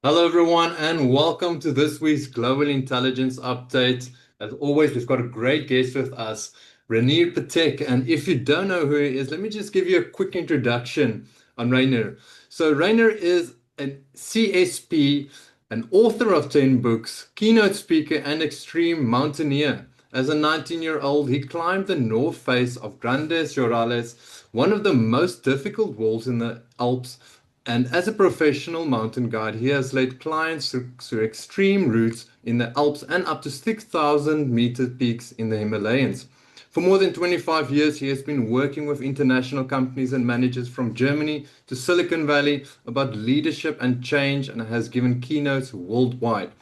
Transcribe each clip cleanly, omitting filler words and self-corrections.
Hello, everyone, and welcome to this week's Global Intelligence Update. As always, we've got a great guest with us, Rainer Petek. And if you don't know who he is, let me just give you a quick introduction on Rainer. So, Rainer is an CSP, an author of 10 books, keynote speaker, and extreme mountaineer. As a 19-year-old, he climbed the north face of Grandes Jorales, one of the most difficult walls in the Alps, and as a professional mountain guide, he has led clients through extreme routes in the Alps and up to 6,000-meter peaks in the Himalayas. For more than 25 years, he has been working with international companies and managers from Germany to Silicon Valley about leadership and change, and has given keynotes worldwide,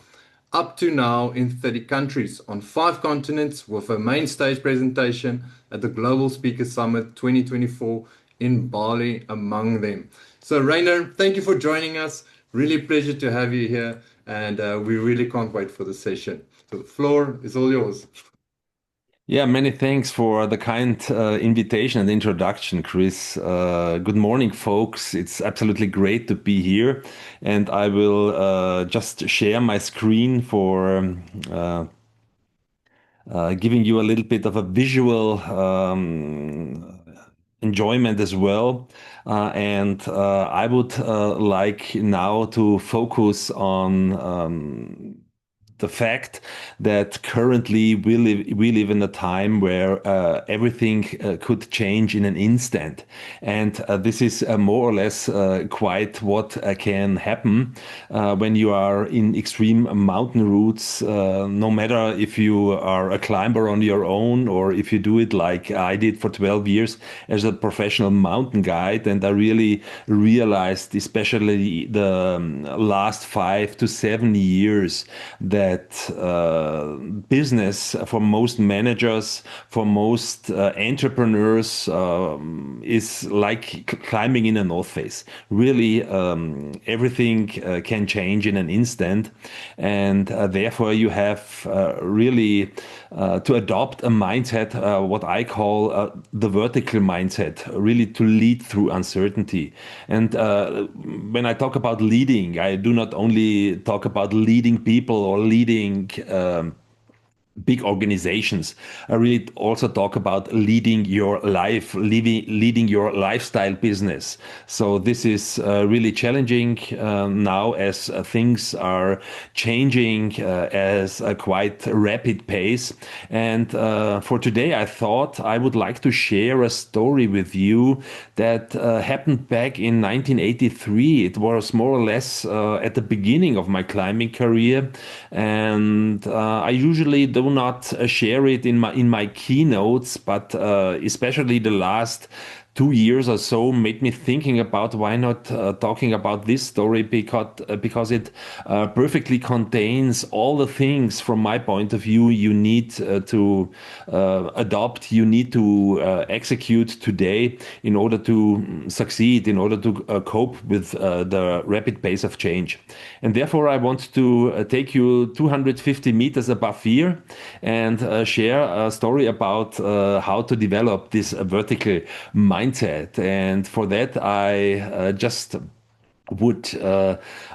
up to now in 30 countries on 5 continents, with a main stage presentation at the Global Speaker Summit 2024 in Bali among them. So, Rainer, thank you for joining us. Really pleasure to have you here, and we really can't wait for the session. So the floor is all yours. Yeah, many thanks for the kind invitation and introduction, Chris. Good morning, folks. It's absolutely great to be here, and I will just share my screen for giving you a little bit of a visual enjoyment as well. And I would like now to focus on the fact that currently we live in a time where everything could change in an instant, and this is more or less quite what can happen when you are in extreme mountain routes. No matter if you are a climber on your own or if you do it like I did for 12 years as a professional mountain guide, and I really realized, especially the last 5 to 7 years, that business for most managers, for most entrepreneurs, is like climbing in a north face. Really, everything can change in an instant, and therefore you have really to adopt a mindset, what I call the vertical mindset, really to lead through uncertainty. And when I talk about leading, I do not only talk about leading people or leading big organizations. I really also talk about leading your life, leading your lifestyle business. So this is really challenging now, as things are changing as a quite rapid pace. And for today, I thought I would like to share a story with you that happened back in 1983. It was more or less at the beginning of my climbing career, and I usually do not share it in my keynotes, but especially the last 2 years or so made me thinking about why not talking about this story, because it perfectly contains all the things from my point of view you need to adopt, you need to execute today in order to succeed, in order to cope with the rapid pace of change. And therefore, I want to take you 250 meters above here and share a story about how to develop this vertical mindset. And for that, I just would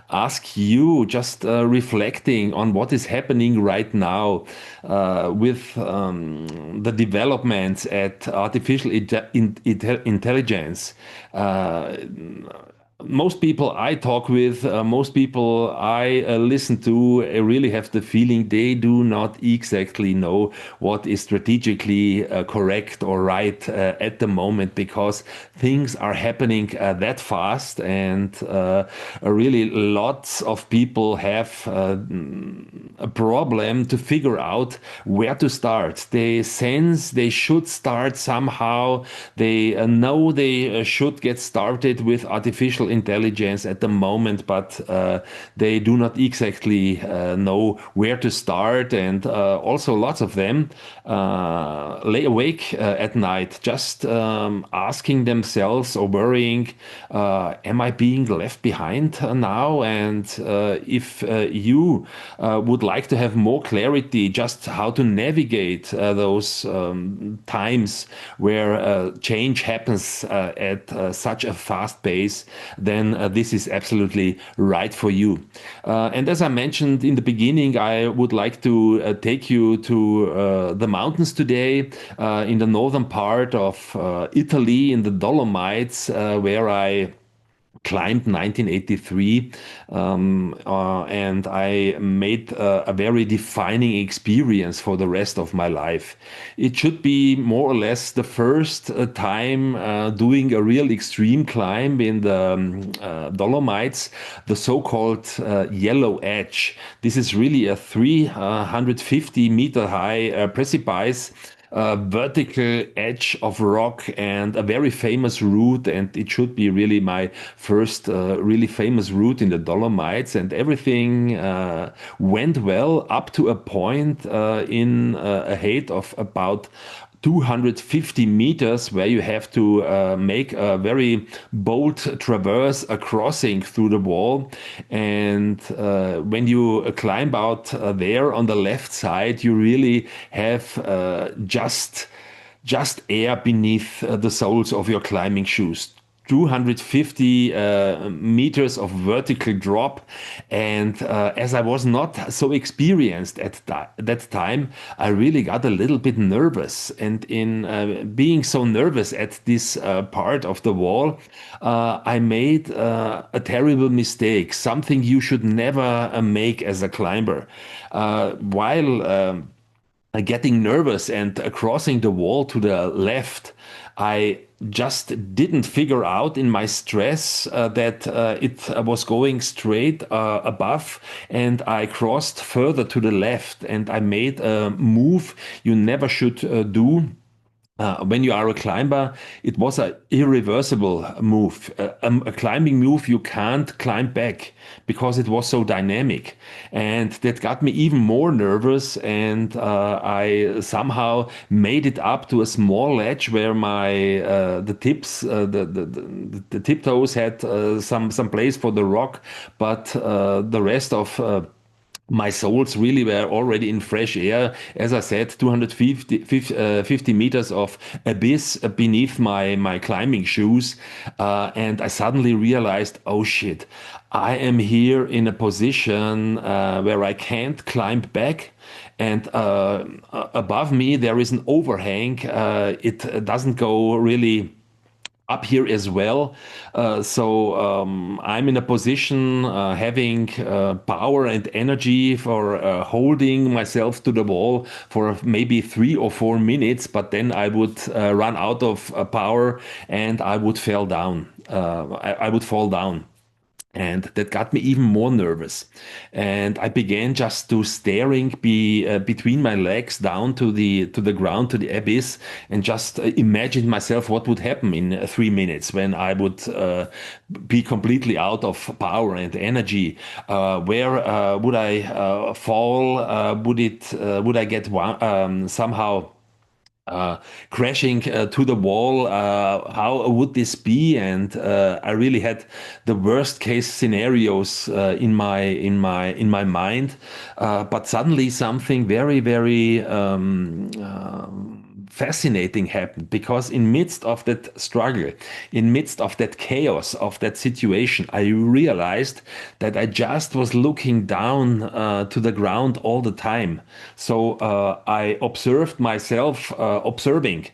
ask you, just reflecting on what is happening right now with the developments at artificial intelligence. Most people I talk with, most people I listen to, really have the feeling they do not exactly know what is strategically correct or right at the moment, because things are happening that fast, and really lots of people have a problem to figure out where to start. They sense they should start somehow. They know they should get started with artificial intelligence at the moment, but they do not exactly know where to start. And also lots of them lay awake at night, just asking themselves or worrying, am I being left behind now? And if you would like to have more clarity just how to navigate those times where change happens at such a fast pace, then this is absolutely right for you. And as I mentioned in the beginning, I would like to take you to the mountains today in the northern part of Italy, in the Dolomites, where I climbed 1983, and I made a very defining experience for the rest of my life. It should be more or less the first time doing a real extreme climb in the Dolomites, the so-called Yellow Edge. This is really a 350-meter high precipice, a vertical edge of rock and a very famous route, and it should be really my first really famous route in the Dolomites, and everything went well up to a point in a height of about 250 meters, where you have to make a very bold traverse, a crossing through the wall. And when you climb out there on the left side, you really have just air beneath the soles of your climbing shoes. 250 meters of vertical drop. And as I was not so experienced at that time, I really got a little bit nervous. And in being so nervous at this part of the wall, I made a terrible mistake, something you should never make as a climber. While getting nervous and crossing the wall to the left, I just didn't figure out in my stress that it was going straight above, and I crossed further to the left, and I made a move you never should do. When you are a climber, it was an irreversible move, a climbing move you can't climb back because it was so dynamic. And that got me even more nervous. And I somehow made it up to a small ledge where my the tips, the tiptoes had some place for the rock, but the rest of my soles really were already in fresh air. As I said, 250 meters of abyss beneath my climbing shoes. And I suddenly realized, oh shit, I am here in a position where I can't climb back. And above me, there is an overhang. It doesn't go really up here as well. So I'm in a position having power and energy for holding myself to the wall for maybe 3 or 4 minutes, but then I would run out of power and I would fall down. I would fall down. And that got me even more nervous. And I began just to staring between my legs down to the ground, to the abyss, and just imagine myself what would happen in 3 minutes when I would be completely out of power and energy. Where would I fall? Would I get somehow crashing to the wall? How would this be? And I really had the worst case scenarios in my mind. But suddenly something very fascinating happened, because in midst of that struggle, in midst of that chaos of that situation, I realized that I just was looking down to the ground all the time. So I observed myself observing.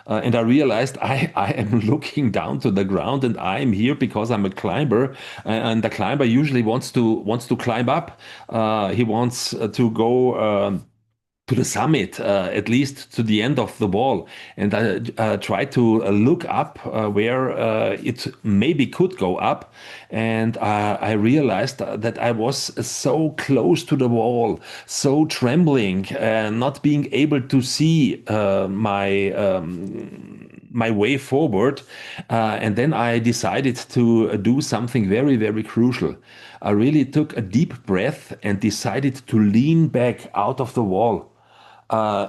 And I realized I am looking down to the ground, and I am here because I'm a climber, and the climber usually wants to climb up. He wants to go to the summit, at least to the end of the wall. And I tried to look up where it maybe could go up. And I realized that I was so close to the wall, so trembling, not being able to see my way forward. And then I decided to do something very crucial. I really took a deep breath and decided to lean back out of the wall.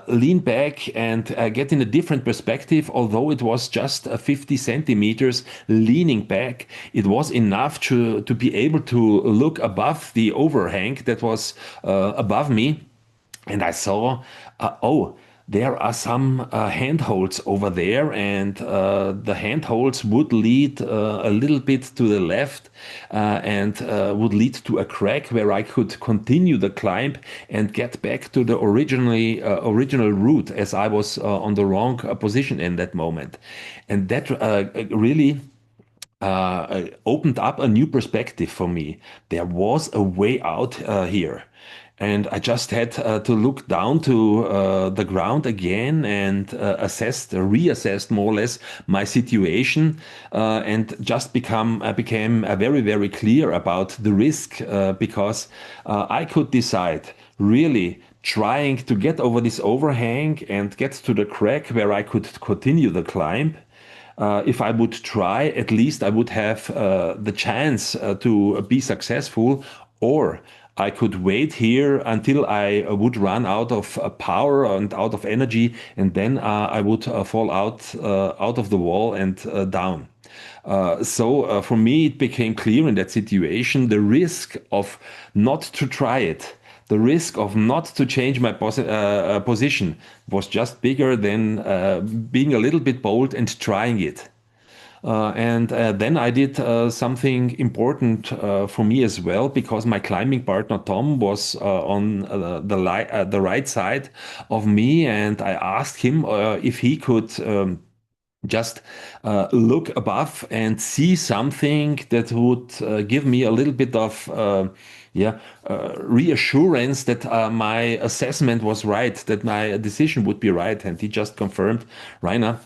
Lean back and get in a different perspective. Although it was just 50 centimeters leaning back, it was enough to be able to look above the overhang that was above me. And I saw, oh, there are some handholds over there, and the handholds would lead a little bit to the left and would lead to a crack where I could continue the climb and get back to the original route, as I was on the wrong position in that moment. And that really opened up a new perspective for me. There was a way out here. And I just had to look down to the ground again and reassessed more or less my situation, and just became very, very clear about the risk, because I could decide really trying to get over this overhang and get to the crack where I could continue the climb. If I would try, at least I would have the chance to be successful, or I could wait here until I would run out of power and out of energy, and then I would fall out of the wall and down. So for me, it became clear in that situation the risk of not to try it, the risk of not to change my position was just bigger than being a little bit bold and trying it. And then I did something important for me as well, because my climbing partner Tom was on the right side of me, and I asked him if he could just look above and see something that would give me a little bit of reassurance that my assessment was right, that my decision would be right. And he just confirmed, Rainer,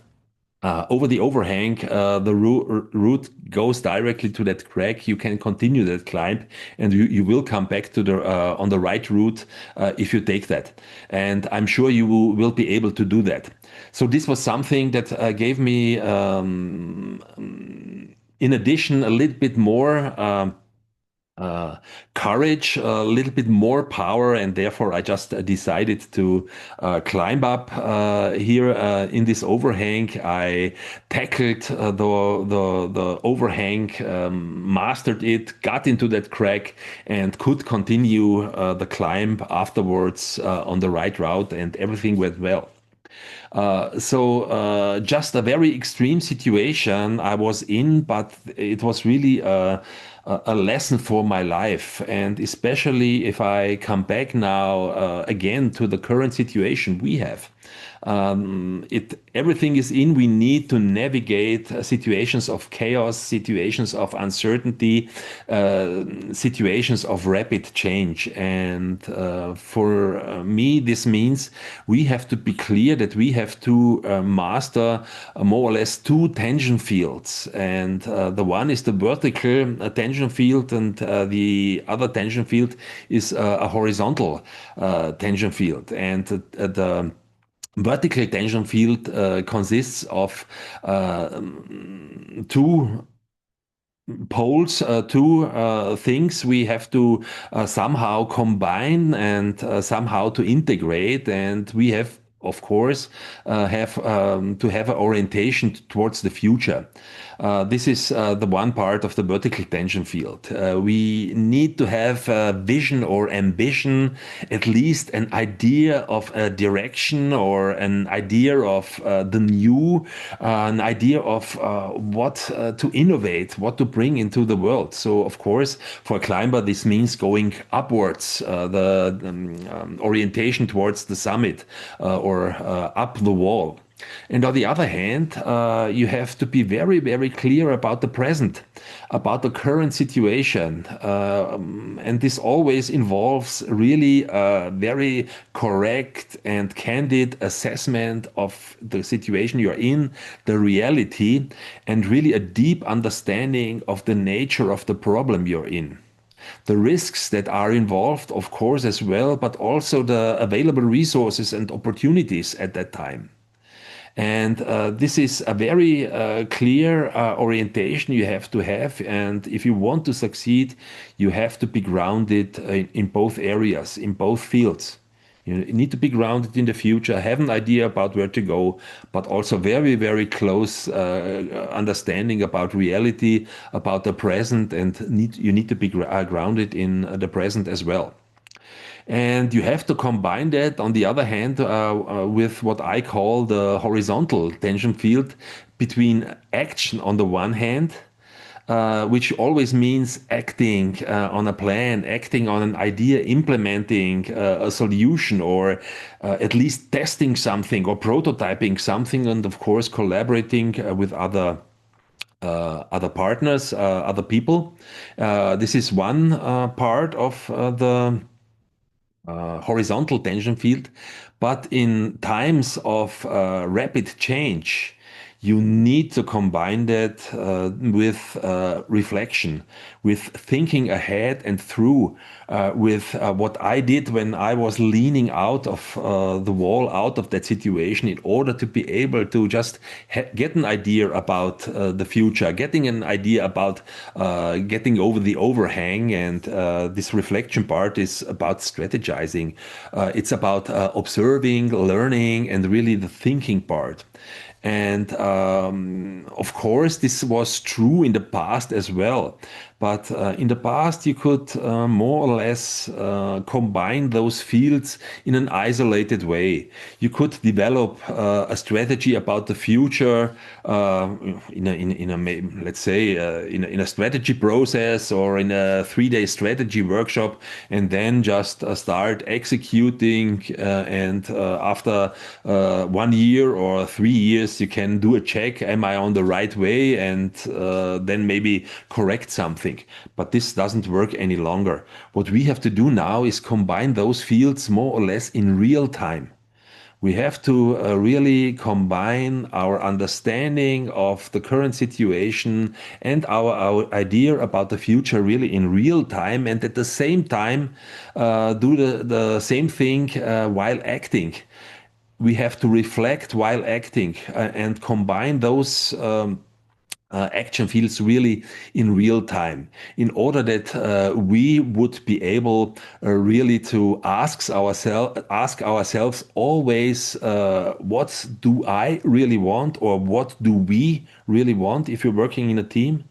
over the overhang, the route goes directly to that crack. You can continue that climb, and you will come back to the on the right route if you take that. And I'm sure you will be able to do that. So this was something that gave me, in addition, a little bit more. Courage, a little bit more power, and therefore I just decided to climb up here in this overhang. I tackled the overhang, mastered it, got into that crack, and could continue the climb afterwards on the right route, and everything went well. So just a very extreme situation I was in, but it was really a lesson for my life. And especially if I come back now again to the current situation we have. Everything is in. We need to navigate situations of chaos, situations of uncertainty, situations of rapid change. And for me, this means we have to be clear that we have to master more or less two tension fields. And the one is the vertical tension field, and the other tension field is a horizontal tension field. And the vertical tension field consists of two poles, two things we have to somehow combine and somehow to integrate, and we have, of course, have to have an orientation towards the future. This is the one part of the vertical tension field. We need to have a vision or ambition, at least an idea of a direction or an idea of the new, an idea of what to innovate, what to bring into the world. So, of course, for a climber, this means going upwards, the orientation towards the summit or up the wall. And on the other hand, you have to be very, very clear about the present, about the current situation. And this always involves really a very correct and candid assessment of the situation you're in, the reality, and really a deep understanding of the nature of the problem you're in. The risks that are involved, of course, as well, but also the available resources and opportunities at that time. And this is a very clear orientation you have to have. And if you want to succeed, you have to be grounded in both areas, in both fields. You need to be grounded in the future, have an idea about where to go, but also very, very close understanding about reality, about the present, and you need to be grounded in the present as well. And you have to combine that, on the other hand, with what I call the horizontal tension field between action on the one hand, which always means acting on a plan, acting on an idea, implementing a solution, or at least testing something or prototyping something, and of course collaborating with other partners, other people. This is one part of the horizontal tension field. But in times of rapid change, you need to combine that with reflection, with thinking ahead and through, with what I did when I was leaning out of the wall, out of that situation, in order to be able to just get an idea about the future, getting an idea about getting over the overhang. And this reflection part is about strategizing. It's about observing, learning, and really the thinking part. And of course, this was true in the past as well. But in the past, you could more or less combine those fields in an isolated way. You could develop a strategy about the future let's say, in a strategy process or in a 3 day strategy workshop, and then just start executing. And after 1 year or 3 years, you can do a check. Am I on the right way? And then maybe correct something. But this doesn't work any longer. What we have to do now is combine those fields more or less in real time. We have to really combine our understanding of the current situation and our idea about the future really in real time, and at the same time do the same thing while acting. We have to reflect while acting and combine those action fields really in real time, in order that we would be able really to ask ourselves always, what do I really want, or what do we really want if you're working in a team,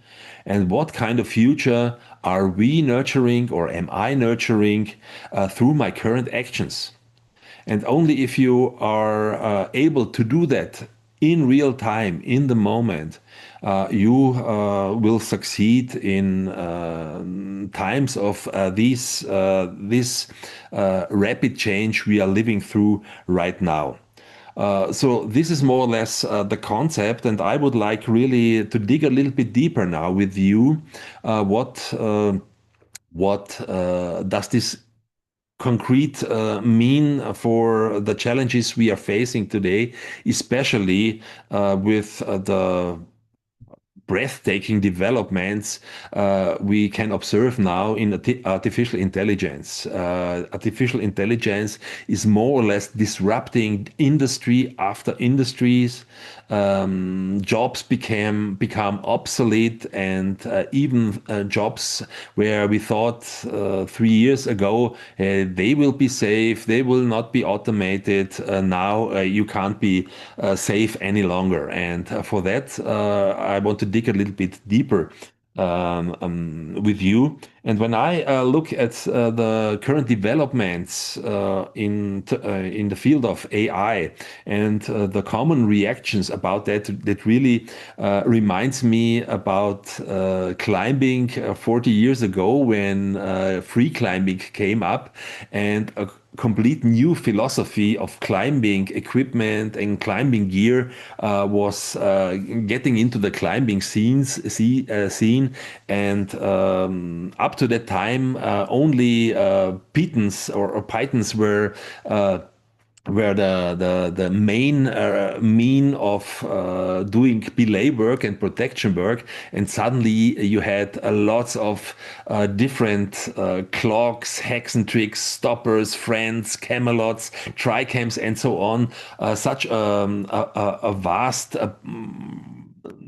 and what kind of future are we nurturing, or am I nurturing through my current actions. And only if you are able to do that in real time, in the moment, you will succeed in times of this rapid change we are living through right now. So this is more or less the concept, and I would like really to dig a little bit deeper now with you. What does this concrete mean for the challenges we are facing today, especially with the breathtaking developments we can observe now in artificial intelligence. Artificial intelligence is more or less disrupting industry after industries. Jobs become obsolete, and even jobs where we thought 3 years ago they will be safe, they will not be automated. Now you can't be safe any longer. And for that, I want to dig a little bit deeper with you. And when I look at the current developments in the field of AI, and the common reactions about that, that really reminds me about climbing 40 years ago, when free climbing came up, and a complete new philosophy of climbing equipment and climbing gear was getting into the climbing scene. And up to that time, only Pythons or Pythons were the main mean of doing belay work and protection work. And suddenly you had lots of different clocks, hacks and tricks, stoppers, friends, camelots, tricams, and so on. Such a vast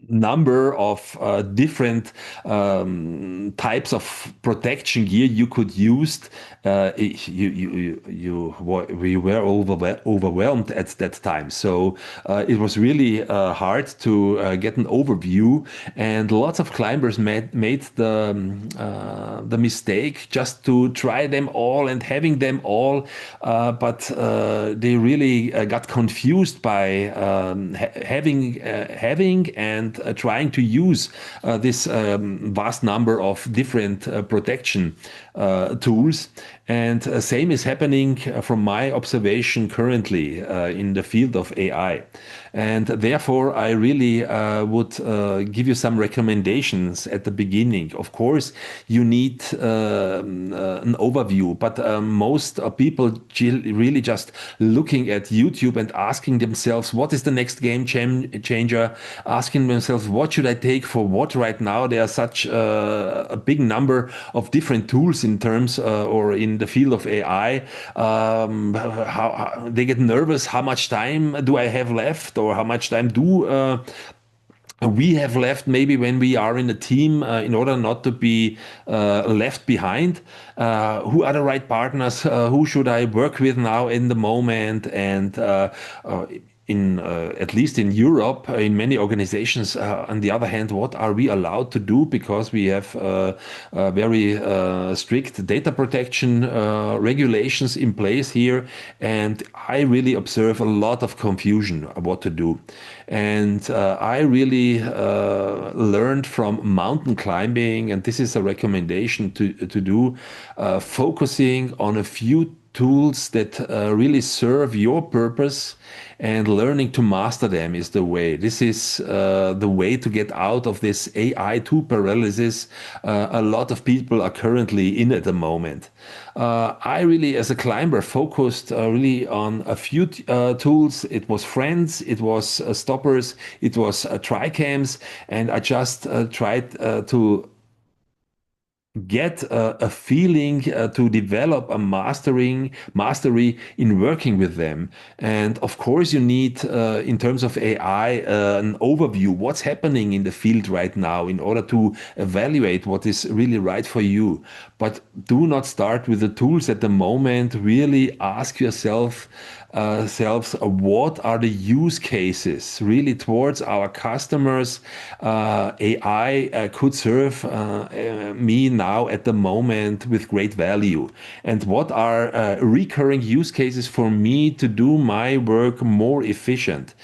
number of different types of protection gear you could use. We were overwhelmed at that time. So it was really hard to get an overview, and lots of climbers made the mistake just to try them all and having them all, but they really got confused by having and trying to use this vast number of different protection tools. And same is happening from my observation currently in the field of AI. And therefore, I really would give you some recommendations at the beginning. Of course, you need an overview, but most people really just looking at YouTube and asking themselves, what is the next game changer? Asking themselves, what should I take for what right now? There are such a big number of different tools in terms or in the field of AI. How they get nervous. How much time do I have left, or how much time do we have left maybe when we are in a team in order not to be left behind? Who are the right partners? Who should I work with now in the moment? And in at least in Europe, in many organizations, on the other hand, what are we allowed to do? Because we have very strict data protection regulations in place here, and I really observe a lot of confusion of what to do. And I really learned from mountain climbing, and this is a recommendation to do, focusing on a few tools that really serve your purpose, and learning to master them is the way. This is the way to get out of this AI tool paralysis. A lot of people are currently in at the moment. I really, as a climber, focused really on a few tools. It was friends, it was stoppers, it was tricams, and I just tried to get a feeling to develop a mastery in working with them. And of course you need in terms of AI an overview what's happening in the field right now in order to evaluate what is really right for you. But do not start with the tools at the moment. Really ask yourself selves, what are the use cases really towards our customers? AI could serve me now at the moment with great value. And what are recurring use cases for me to do my work more efficient?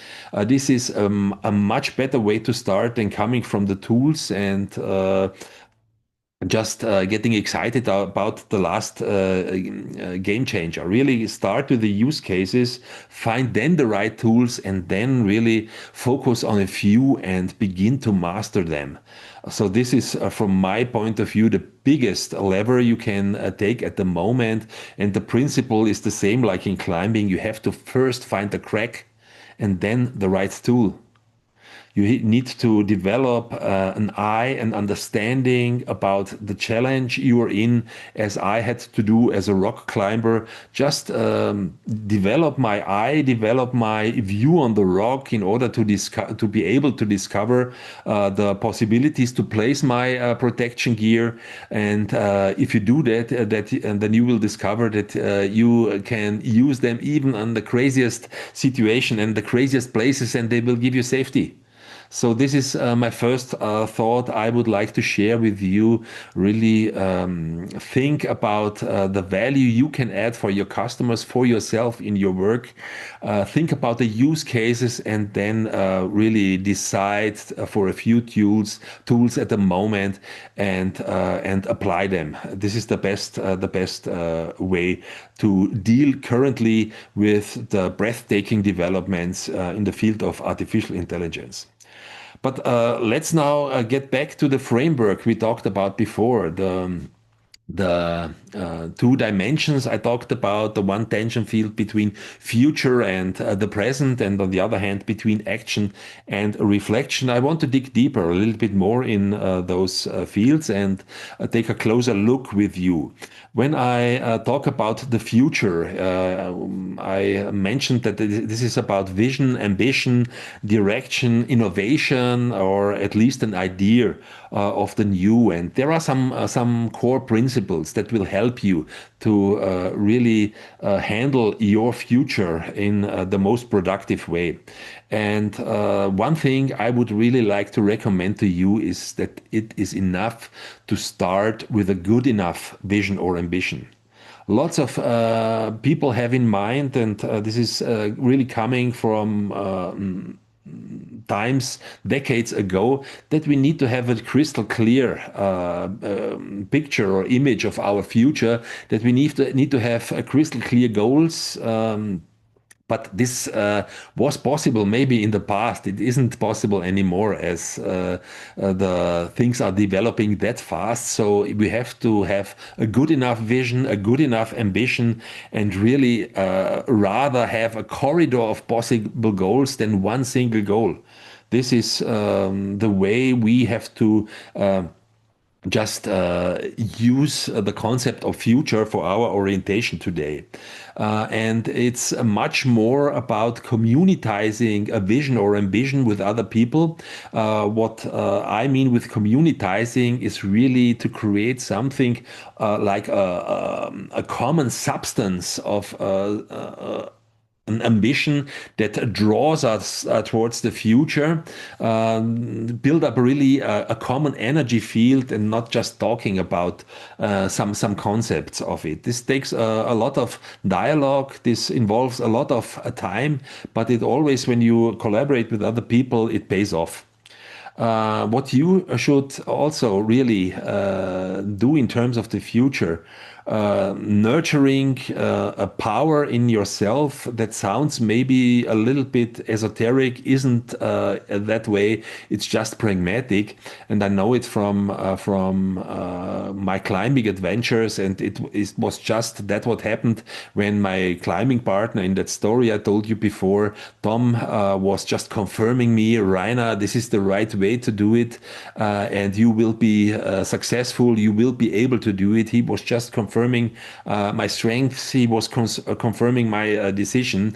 This is a much better way to start than coming from the tools and just getting excited about the last game changer. Really start with the use cases, find then the right tools, and then really focus on a few and begin to master them. So this is, from my point of view, the biggest lever you can take at the moment. And the principle is the same like in climbing. You have to first find the crack and then the right tool. You need to develop an eye and understanding about the challenge you are in, as I had to do as a rock climber. Just develop my eye, develop my view on the rock in order to be able to discover the possibilities to place my protection gear. And if you do that, and then you will discover that you can use them even on the craziest situation and the craziest places, and they will give you safety. So this is my first thought I would like to share with you. Really think about the value you can add for your customers, for yourself in your work. Think about the use cases, and then really decide for a few tools at the moment, and apply them. This is the best way to deal currently with the breathtaking developments in the field of artificial intelligence. But let's now get back to the framework we talked about before, the two dimensions I talked about, the one tension field between future and the present, and on the other hand, between action and reflection. I want to dig deeper, a little bit more in those fields and take a closer look with you. When I talk about the future, I mentioned that this is about vision, ambition, direction, innovation, or at least an idea of the new. And there are some core principles that will help you to really handle your future in the most productive way. And one thing I would really like to recommend to you is that it is enough to start with a good enough vision or ambition. Lots of people have in mind, and this is really coming from times, decades ago, that we need to have a crystal clear picture or image of our future, that we need to have crystal clear goals. But this was possible maybe in the past. It isn't possible anymore as the things are developing that fast. So we have to have a good enough vision, a good enough ambition, and really rather have a corridor of possible goals than one single goal. This is the way we have to just use the concept of future for our orientation today. And it's much more about communitizing a vision or ambition with other people. What I mean with communitizing is really to create something like a common substance of an ambition that draws us towards the future, build up really a common energy field and not just talking about some concepts of it. This takes a lot of dialogue. This involves a lot of time, but it always, when you collaborate with other people, it pays off. What you should also really do in terms of the future, nurturing a power in yourself that sounds maybe a little bit esoteric, isn't that way. It's just pragmatic, and I know it from my climbing adventures, and it was just that what happened when my climbing partner in that story I told you before, Tom, was just confirming me, Rainer, this is the right way to do it, and you will be successful. You will be able to do it. He was just confirming my strengths. He was confirming my decision.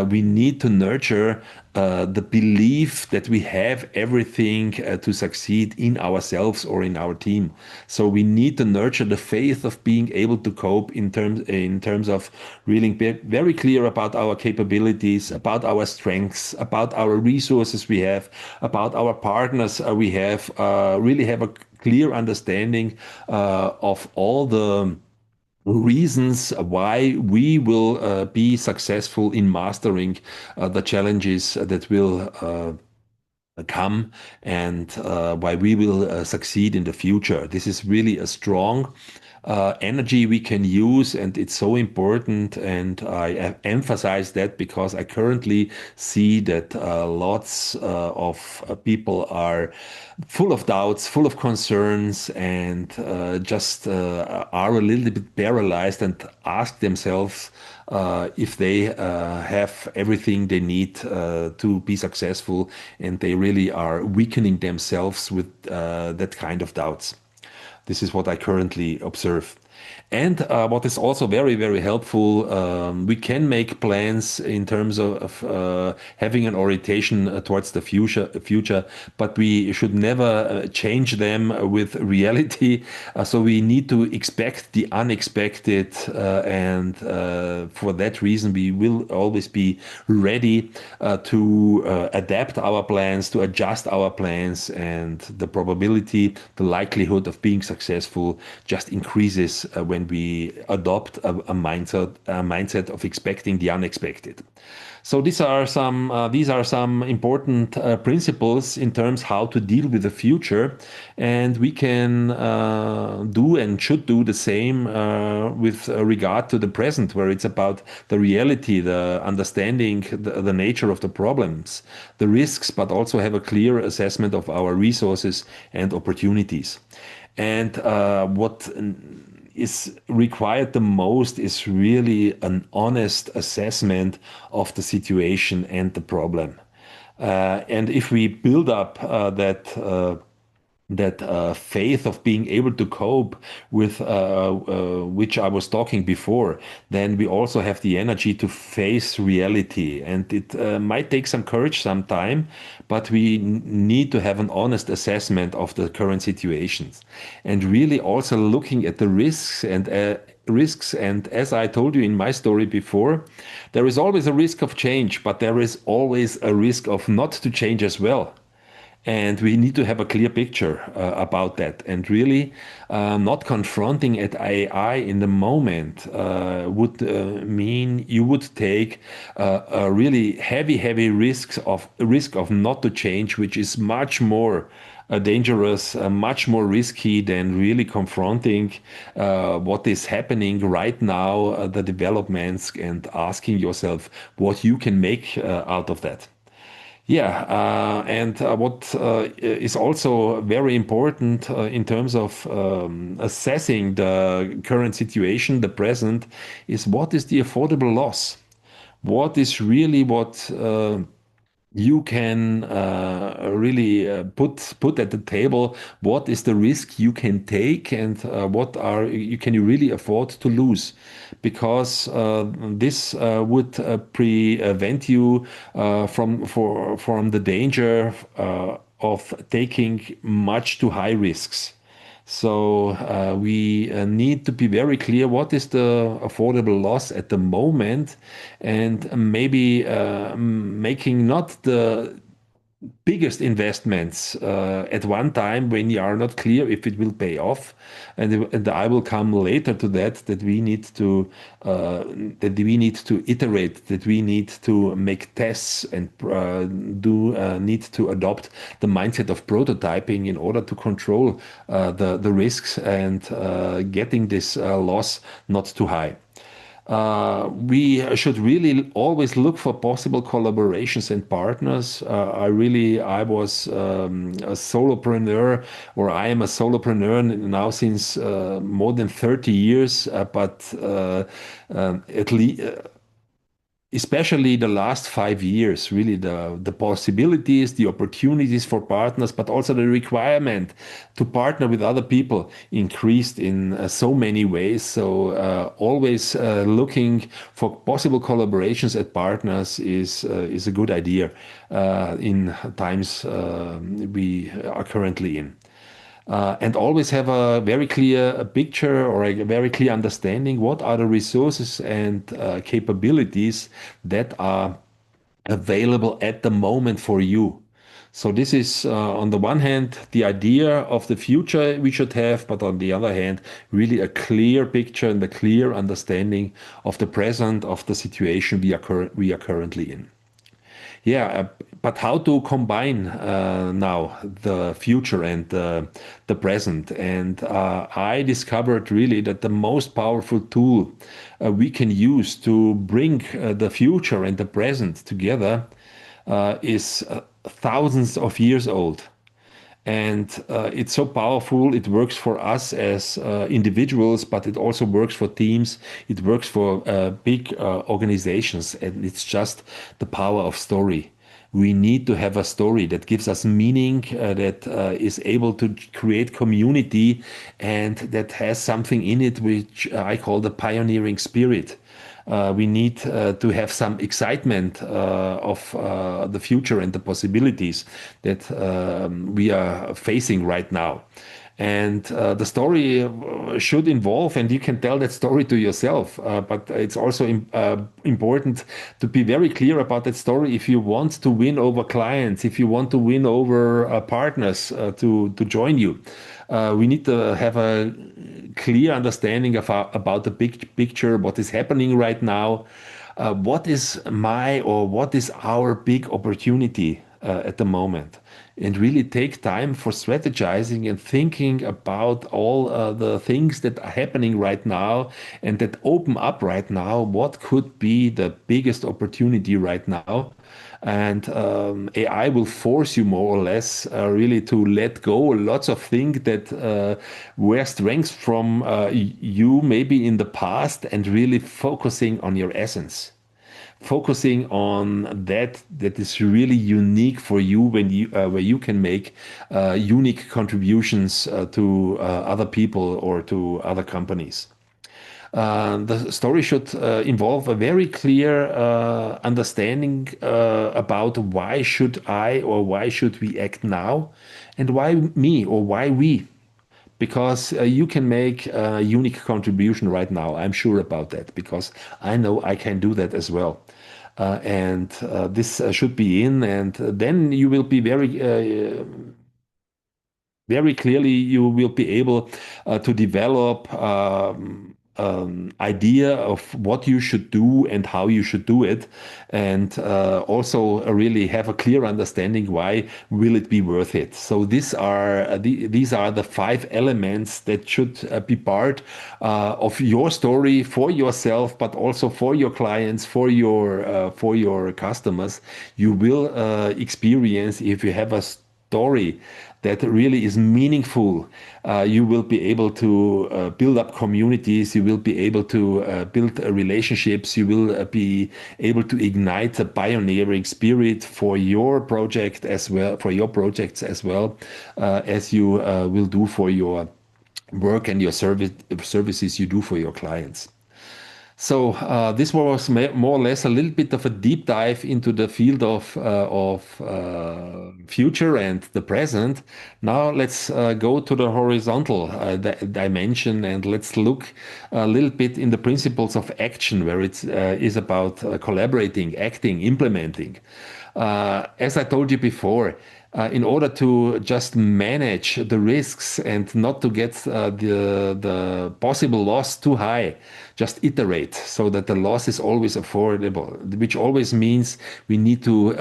We need to nurture the belief that we have everything to succeed in ourselves or in our team. So we need to nurture the faith of being able to cope in terms of really being very clear about our capabilities, about our strengths, about our resources we have, about our partners we have. Really have a clear understanding of all the reasons why we will be successful in mastering the challenges that will come, and why we will succeed in the future. This is really a strong energy we can use, and it's so important. And I emphasize that because I currently see that lots of people are full of doubts, full of concerns, and just are a little bit paralyzed and ask themselves if they have everything they need to be successful, and they really are weakening themselves with that kind of doubts. This is what I currently observe. And what is also very, very helpful, we can make plans in terms of having an orientation towards the future, but we should never change them with reality. So we need to expect the unexpected, and for that reason, we will always be ready to adapt our plans, to adjust our plans, and the probability, the likelihood of being successful just increases when we adopt a mindset of expecting the unexpected. So these are some important principles in terms how to deal with the future, and we can do and should do the same with regard to the present, where it's about the reality, the understanding, the nature of the problems, the risks, but also have a clear assessment of our resources and opportunities. And what is required the most is really an honest assessment of the situation and the problem. And if we build up that faith of being able to cope with which I was talking before, then we also have the energy to face reality. And it might take some courage, some time, but we need to have an honest assessment of the current situations, and really also looking at the risks. And as I told you in my story before, there is always a risk of change, but there is always a risk of not to change as well. And we need to have a clear picture about that. And really, not confronting at AI in the moment would mean you would take a really heavy risk of not to change, which is much more dangerous, much more risky than really confronting what is happening right now, the developments, and asking yourself what you can make out of that. Yeah, and what is also very important in terms of assessing the current situation, the present, is what is the affordable loss? What is really what you can really put at the table? What is the risk you can take, and what are you can you really afford to lose? Because this would prevent you from the danger of taking much too high risks. So we need to be very clear what is the affordable loss at the moment, and maybe making not the biggest investments at one time when you are not clear if it will pay off. And I will come later to that, uh, that we need to iterate, that we need to make tests, and do need to adopt the mindset of prototyping in order to control the risks, and getting this loss not too high. We should really always look for possible collaborations and partners. I was a solopreneur, or I am a solopreneur now since more than 30 years, but at least especially the last 5 years, really the possibilities, the opportunities for partners, but also the requirement to partner with other people increased in so many ways. So always looking for possible collaborations at partners is a good idea in times we are currently in. And always have a very clear picture, or a very clear understanding what are the resources and capabilities that are available at the moment for you. So this is, on the one hand, the idea of the future we should have, but on the other hand, really a clear picture and a clear understanding of the present, of the situation we are currently in. Yeah, but how to combine now the future and the present? And I discovered really that the most powerful tool we can use to bring the future and the present together is thousands of years old. And it's so powerful. It works for us as individuals, but it also works for teams. It works for big organizations. And it's just the power of story. We need to have a story that gives us meaning, that is able to create community, and that has something in it which I call the pioneering spirit. We need to have some excitement of the future and the possibilities that we are facing right now. And the story should involve, and you can tell that story to yourself, but it's also important to be very clear about that story if you want to win over clients, if you want to win over partners to join you. We need to have a clear understanding of about the big picture, what is happening right now, what is my or what is our big opportunity at the moment, and really take time for strategizing and thinking about all the things that are happening right now and that open up right now. What could be the biggest opportunity right now? And AI will force you more or less really to let go lots of things that were strengths from you maybe in the past, and really focusing on your essence, focusing on that is really unique for you, when you where you can make unique contributions to other people or to other companies. The story should involve a very clear understanding about why should I or why should we act now, and why me or why we, because you can make a unique contribution right now. I'm sure about that, because I know I can do that as well. And this should be in, and then you will be very clearly, you will be able to develop idea of what you should do and how you should do it, and also really have a clear understanding why will it be worth it. So these are the five elements that should be part of your story for yourself, but also for your clients, for your customers. You will experience, if you have a story that really is meaningful. You will be able to build up communities. You will be able to build relationships. You will be able to ignite a pioneering spirit for your project as well, for your projects as well, as you will do for your work and your services you do for your clients. So this was more or less a little bit of a deep dive into the field of future and the present. Now let's go to the horizontal dimension, and let's look a little bit in the principles of action, where it is about collaborating, acting, implementing. As I told you before, in order to just manage the risks and not to get the possible loss too high, just iterate so that the loss is always affordable, which always means we need to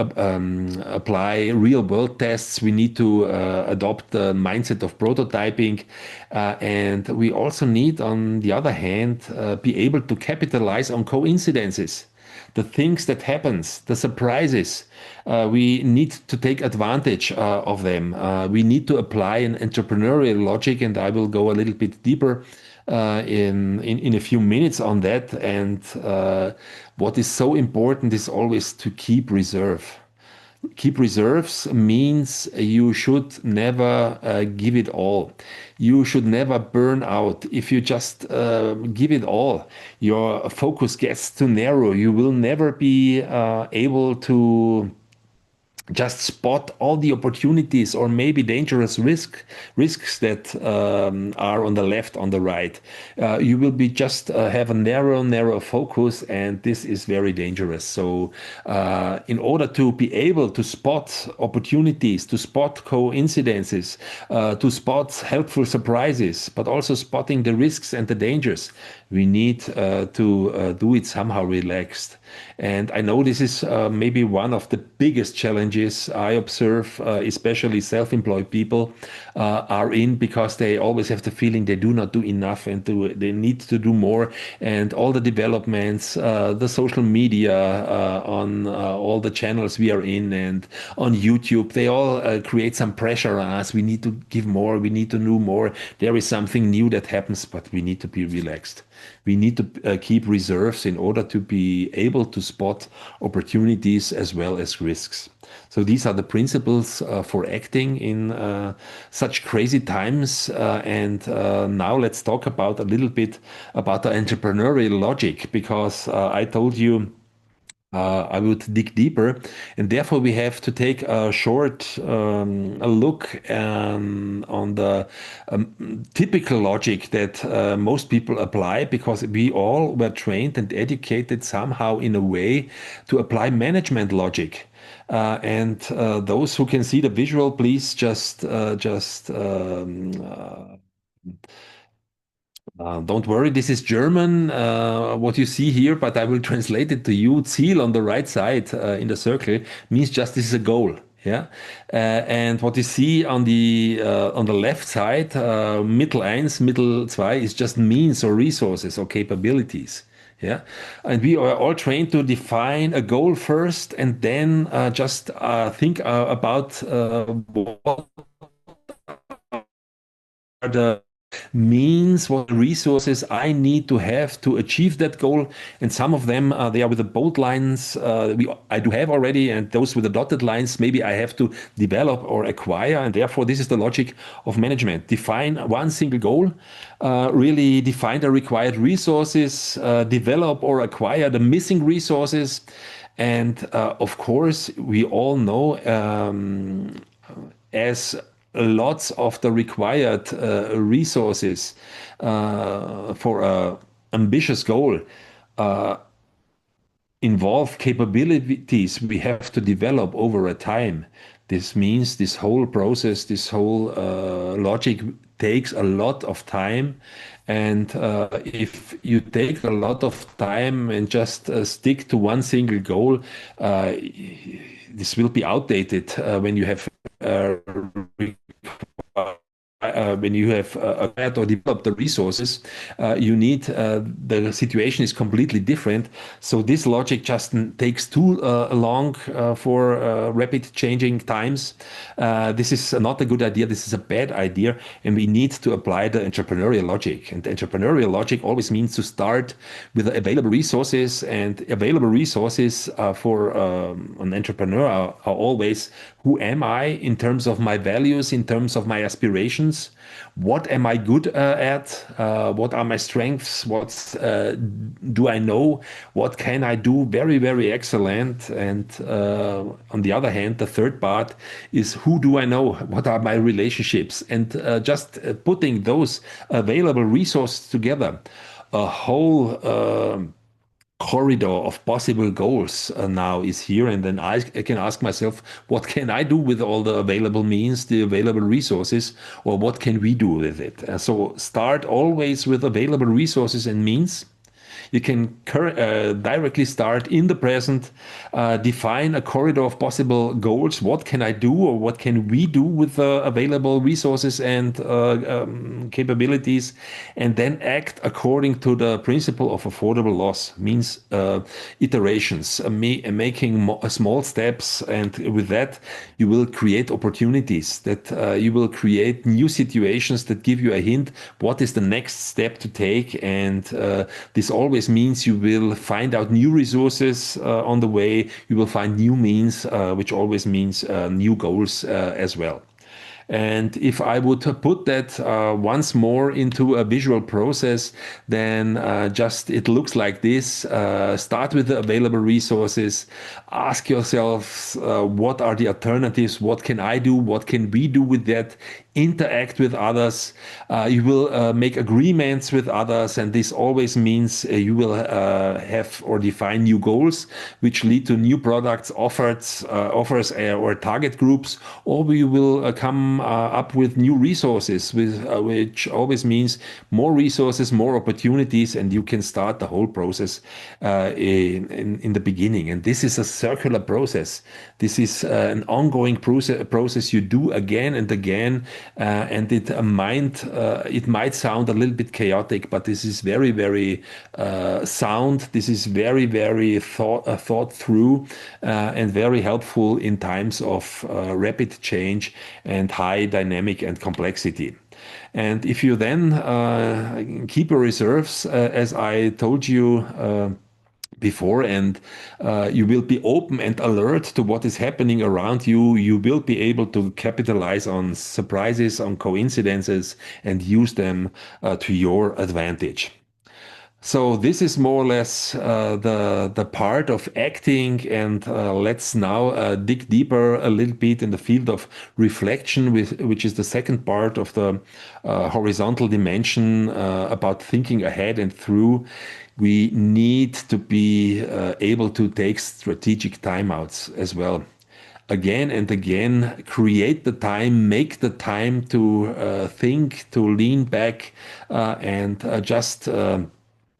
apply real world tests. We need to adopt the mindset of prototyping. And we also need, on the other hand, be able to capitalize on coincidences, the things that happens, the surprises. We need to take advantage of them. We need to apply an entrepreneurial logic, and I will go a little bit deeper in a few minutes on that. And what is so important is always to keep reserve. Keep reserves means you should never give it all. You should never burn out. If you just give it all, your focus gets too narrow. You will never be able to just spot all the opportunities or maybe dangerous risks that are on the left, on the right. You will be just have a narrow focus, and this is very dangerous. So in order to be able to spot opportunities, to spot coincidences, to spot helpful surprises, but also spotting the risks and the dangers, we need to do it somehow relaxed. And I know this is maybe one of the biggest challenges I observe, especially self-employed people are in, because they always have the feeling they do not do enough, and they need to do more. And all the developments, the social media on all the channels we are in, and on YouTube, they all create some pressure on us. We need to give more. We need to do more. There is something new that happens, but we need to be relaxed. We need to keep reserves in order to be able to spot opportunities as well as risks. So these are the principles for acting in such crazy times. And now let's talk about a little bit about the entrepreneurial logic, because I told you I would dig deeper, and therefore we have to take a short a look on the typical logic that most people apply, because we all were trained and educated somehow in a way to apply management logic. And those who can see the visual, please just don't worry, this is German, what you see here, but I will translate it to you. Ziel on the right side in the circle means just this is a goal. Yeah, and what you see on the left side, Mittel 1, Mittel 2 is just means or resources or capabilities. Yeah, and we are all trained to define a goal first, and then just think about what are the means, what resources I need to have to achieve that goal. And some of them, they are with the bold lines, I do have already, and those with the dotted lines, maybe I have to develop or acquire. And therefore, this is the logic of management. Define one single goal, really define the required resources, develop or acquire the missing resources. And of course, we all know as lots of the required resources for an ambitious goal involve capabilities we have to develop over a time. This means this whole process, this whole logic takes a lot of time. And if you take a lot of time and just stick to one single goal, this will be outdated when you have when you have acquired or developed the resources you need, the situation is completely different. So this logic just takes too long for rapid changing times. This is not a good idea. This is a bad idea, and we need to apply the entrepreneurial logic. And the entrepreneurial logic always means to start with the available resources, and available resources for an entrepreneur are always, who am I in terms of my values, in terms of my aspirations? What am I good at? What are my strengths? What do I know? What can I do very, very excellent? And on the other hand, the third part is, who do I know? What are my relationships? And just putting those available resources together, a whole corridor of possible goals now is here. And then I can ask myself, what can I do with all the available means, the available resources, or what can we do with it? So start always with available resources and means. You can directly start in the present, define a corridor of possible goals. What can I do, or what can we do with available resources and capabilities? And then act according to the principle of affordable loss, means iterations, making small steps. And with that, you will create opportunities, that you will create new situations that give you a hint what is the next step to take. And this always means you will find out new resources on the way. You will find new means, which always means new goals as well. And if I would put that once more into a visual process, then just it looks like this. Start with the available resources. Ask yourselves, what are the alternatives? What can I do? What can we do with that? Interact with others. You will make agreements with others, and this always means you will have or define new goals, which lead to new products, offers, or target groups, or you will come up with new resources, which always means more resources, more opportunities, and you can start the whole process in the beginning. And this is a circular process. This is an ongoing process you do again and again. And it might sound a little bit chaotic, but this is very, very sound. This is very, very thought through, and very helpful in times of rapid change and high dynamic and complexity. And if you then keep your reserves, as I told you before, and you will be open and alert to what is happening around you, you will be able to capitalize on surprises, on coincidences, and use them to your advantage. So this is more or less the part of acting, and let's now dig deeper a little bit in the field of reflection, which is the second part of the horizontal dimension about thinking ahead and through. We need to be able to take strategic timeouts as well. Again and again, create the time, make the time to think, to lean back, and just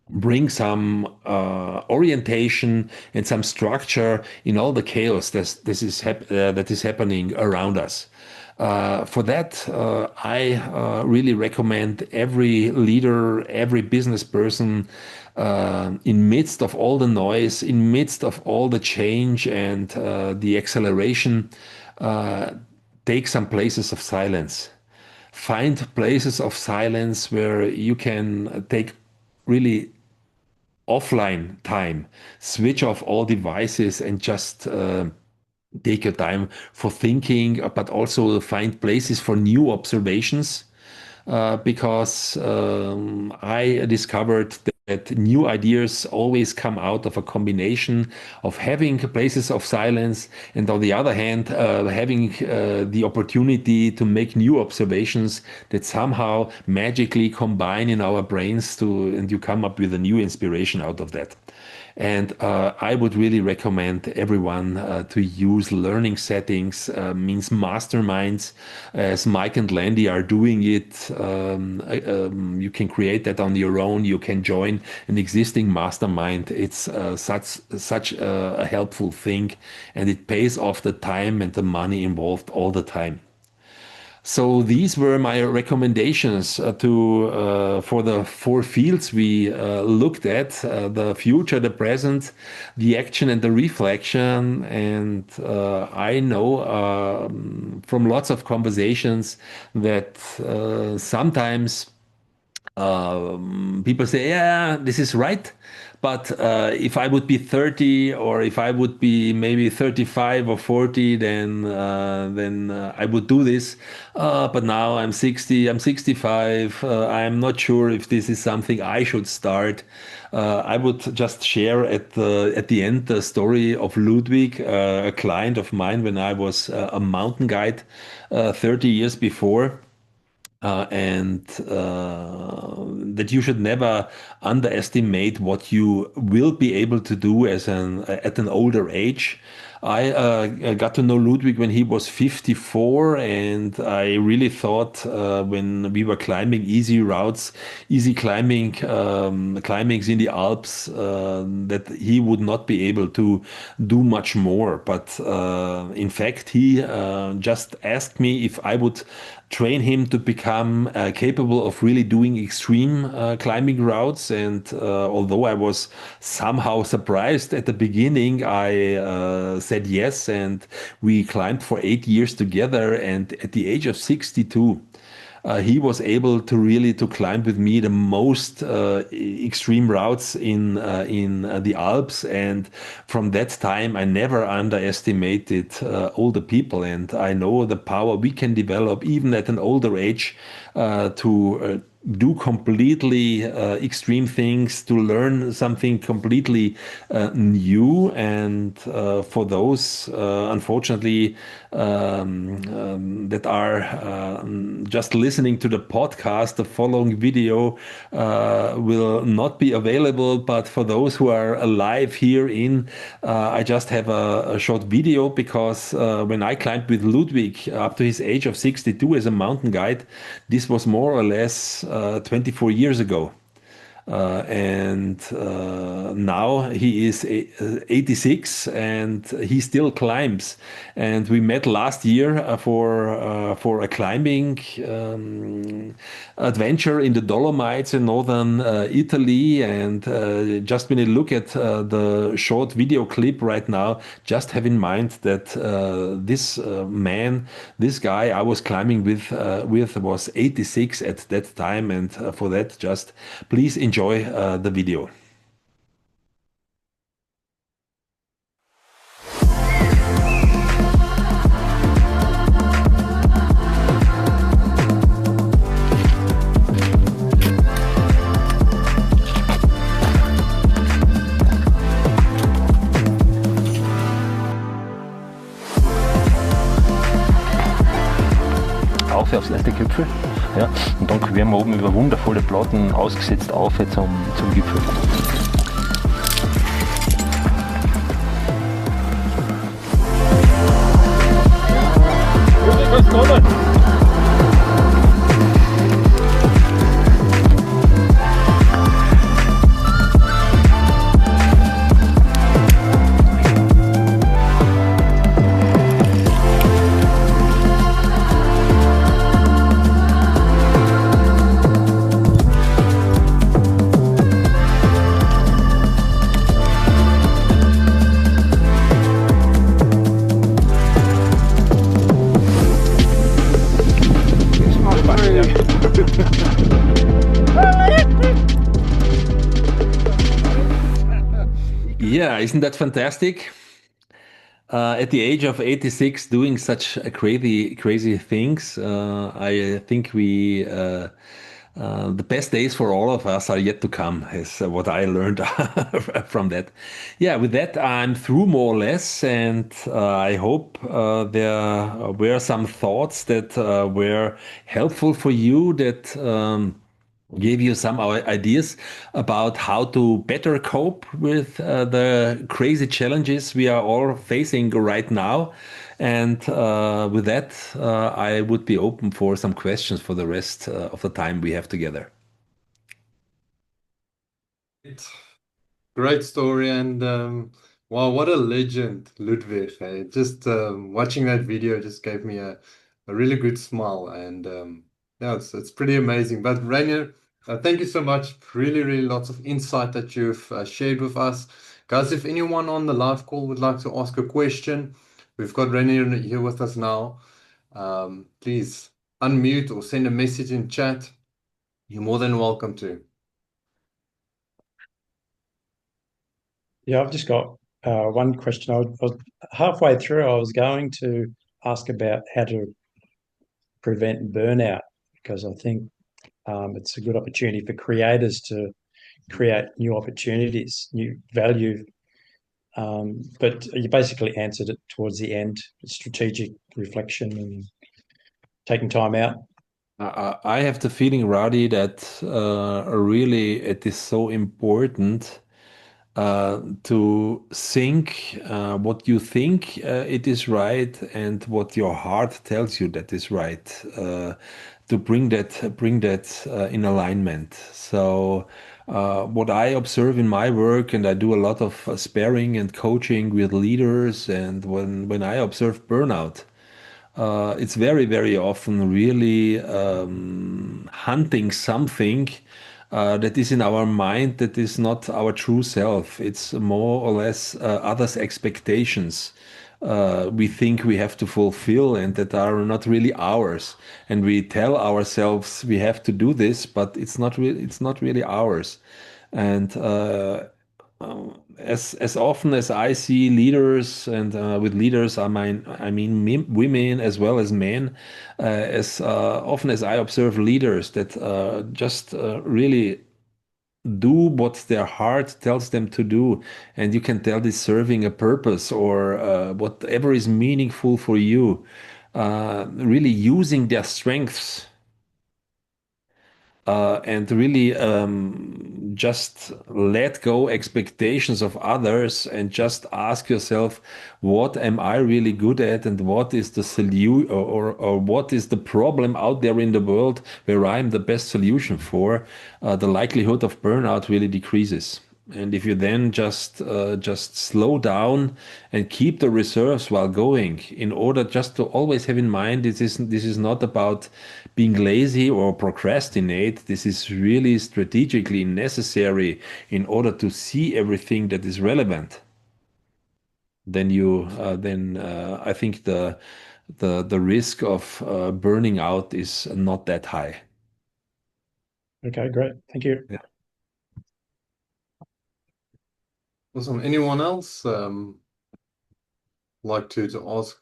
bring some orientation and some structure in all the chaos that is happening around us. For that, I really recommend every leader, every business person, in midst of all the noise, in midst of all the change and the acceleration, uh, take some places of silence. Find places of silence where you can take really offline time, switch off all devices and just take your time for thinking, but also find places for new observations. Because I discovered that new ideas always come out of a combination of having places of silence and, on the other hand, having the opportunity to make new observations that somehow magically combine in our brains and you come up with a new inspiration out of that. And I would really recommend everyone to use learning settings, means masterminds, as Mike and Landy are doing it. You can create that on your own. You can join an existing mastermind. It's such a helpful thing, and it pays off the time and the money involved all the time. So these were my recommendations for the four fields we looked at: the future, the present, the action, and the reflection. And I know from lots of conversations that sometimes people say, yeah, this is right. But if I would be 30, or if I would be maybe 35 or 40, then I would do this. But now I'm 60, I'm 65. I'm not sure if this is something I should start. I would just share at the end the story of Ludwig, a client of mine when I was a mountain guide 30 years before. And that you should never underestimate what you will be able to do at an older age. I got to know Ludwig when he was 54, and I really thought when we were climbing easy routes, easy climbings in the Alps, that he would not be able to do much more. But in fact, he just asked me if I would train him to become capable of really doing extreme climbing routes. And although I was somehow surprised at the beginning, I said yes, and we climbed for 8 years together. And at the age of 62, he was able to really to climb with me the most extreme routes in the Alps. And from that time, I never underestimated older people, and I know the power we can develop even at an older age to do completely extreme things, to learn something completely new. And for those, unfortunately, that are just listening to the podcast, the following video will not be available. But for those who are alive here I just have a short video, because when I climbed with Ludwig up to his age of 62 as a mountain guide, this was more or less 24 years ago. And now he is 86, and he still climbs. And we met last year for a climbing adventure in the Dolomites in northern Italy. And just when you look at the short video clip right now, just have in mind that this guy I was climbing with was 86 at that time. And for that, just please enjoy the video. Auf aufs erste Gipfel. Ja, und dann queren wir oben über wundervolle Platten ausgesetzt auf zum Gipfel. Yeah, isn't that fantastic? At the age of 86, doing such crazy things, I think the best days for all of us are yet to come, is what I learned from that. Yeah, with that, I'm through more or less, and I hope there were some thoughts that were helpful for you, that gave you some ideas about how to better cope with the crazy challenges we are all facing right now. And with that, I would be open for some questions for the rest of the time we have together. Great story, and wow, what a legend, Ludwig. Hey? Just watching that video just gave me a really good smile, and yeah, it's pretty amazing. But Rainier, thank you so much. Really lots of insight that you've shared with us. Guys, if anyone on the live call would like to ask a question, we've got Rainier here with us now. Please unmute or send a message in chat. You're more than welcome to. Yeah, I've just got one question. I was halfway through. I was going to ask about how to prevent burnout, because I think it's a good opportunity for creators to create new opportunities, new value. But you basically answered it towards the end: strategic reflection and taking time out. I have the feeling, Rowdy, that really it is so important to think what you think it is right, and what your heart tells you that is right, to bring that in alignment. So what I observe in my work, and I do a lot of sparring and coaching with leaders, and when I observe burnout, it's very often really hunting something that is in our mind, that is not our true self. It's more or less others' expectations we think we have to fulfill, and that are not really ours. And we tell ourselves we have to do this, but it's not really ours. And as often as I see leaders, and with leaders I mean women as well as men, as often as I observe leaders that just really do what their heart tells them to do, and you can tell this serving a purpose, or whatever is meaningful for you, really using their strengths, and really just let go expectations of others, and just ask yourself, what am I really good at, and what is the solution, or what is the problem out there in the world where I'm the best solution for, the likelihood of burnout really decreases. And if you then just slow down and keep the reserves while going, in order just to always have in mind, this is not about being lazy or procrastinate. This is really strategically necessary in order to see everything that is relevant. Then I think the risk of burning out is not that high. Okay, great. Thank you. Yeah. Awesome. Anyone else like to ask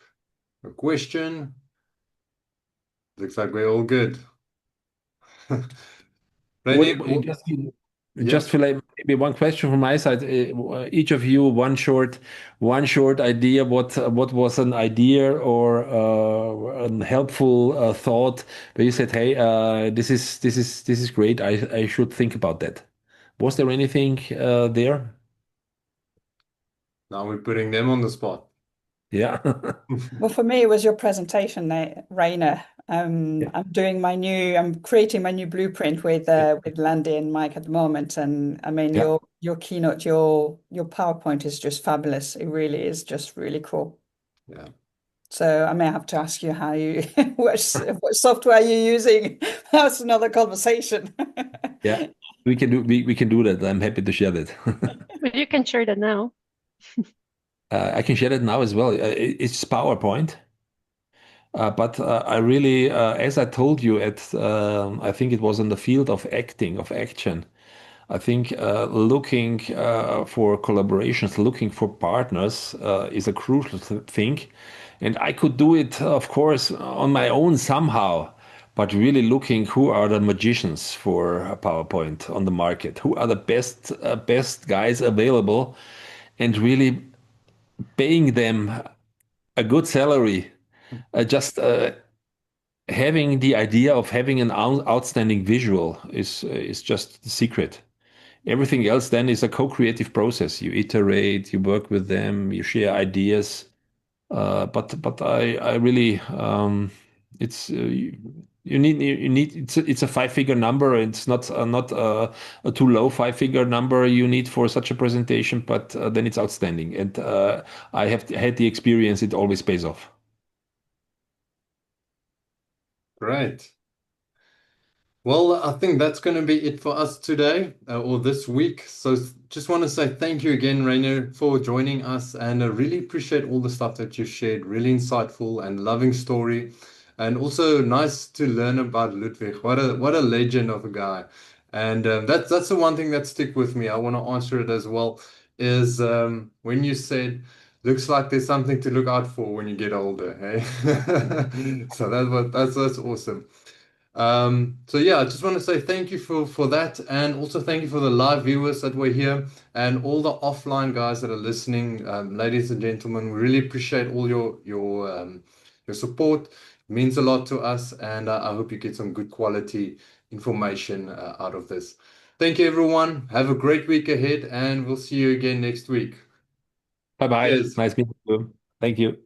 a question? Looks like we're all good. Rainier, yeah. Just feel like maybe one question from my side. Each of you, one short idea. What was an idea, or a helpful thought where you said, "Hey, this is great. I should think about that." Was there anything there? Now we're putting them on the spot. Yeah. Well, for me, it was your presentation, Rainer. Yeah. I'm creating my new blueprint with Landy and Mike at the moment, and I mean Yeah. your keynote, your PowerPoint is just fabulous. It really is just really cool. Yeah. So I may have to ask you how you what software you're using. That's another conversation. Yeah. We can do that. I'm happy to share that. But you can share that now. I can share that now as well. It's PowerPoint. But I really, as I told you, I think it was in the field of action. I think looking for collaborations, looking for partners is a crucial thing. And I could do it, of course, on my own somehow, but really looking who are the magicians for a PowerPoint on the market, who are the best guys available, and really paying them a good salary. Just having the idea of having an outstanding visual is just the secret. Everything else then is a co-creative process. You iterate, you work with them, you share ideas. But I really it's you need it's a five-figure number. It's not a too low five-figure number you need for such a presentation, but then it's outstanding. And I have had the experience; it always pays off. Great. Well, I think that's going to be it for us today or this week. So just want to say thank you again, Rainer, for joining us. And I really appreciate all the stuff that you shared. Really insightful and loving story. And also nice to learn about Ludwig. What a legend of a guy. And that's the one thing that stick with me. I want to answer it as well. Is when you said, looks like there's something to look out for when you get older. Hey? So that's awesome. So yeah, I just want to say thank you for that, and also thank you for the live viewers that were here, and all the offline guys that are listening, ladies and gentlemen. We really appreciate all your support. It means a lot to us, and I hope you get some good quality information out of this. Thank you, everyone. Have a great week ahead, and we'll see you again next week. Bye bye. Cheers. Nice meeting you. Thank you.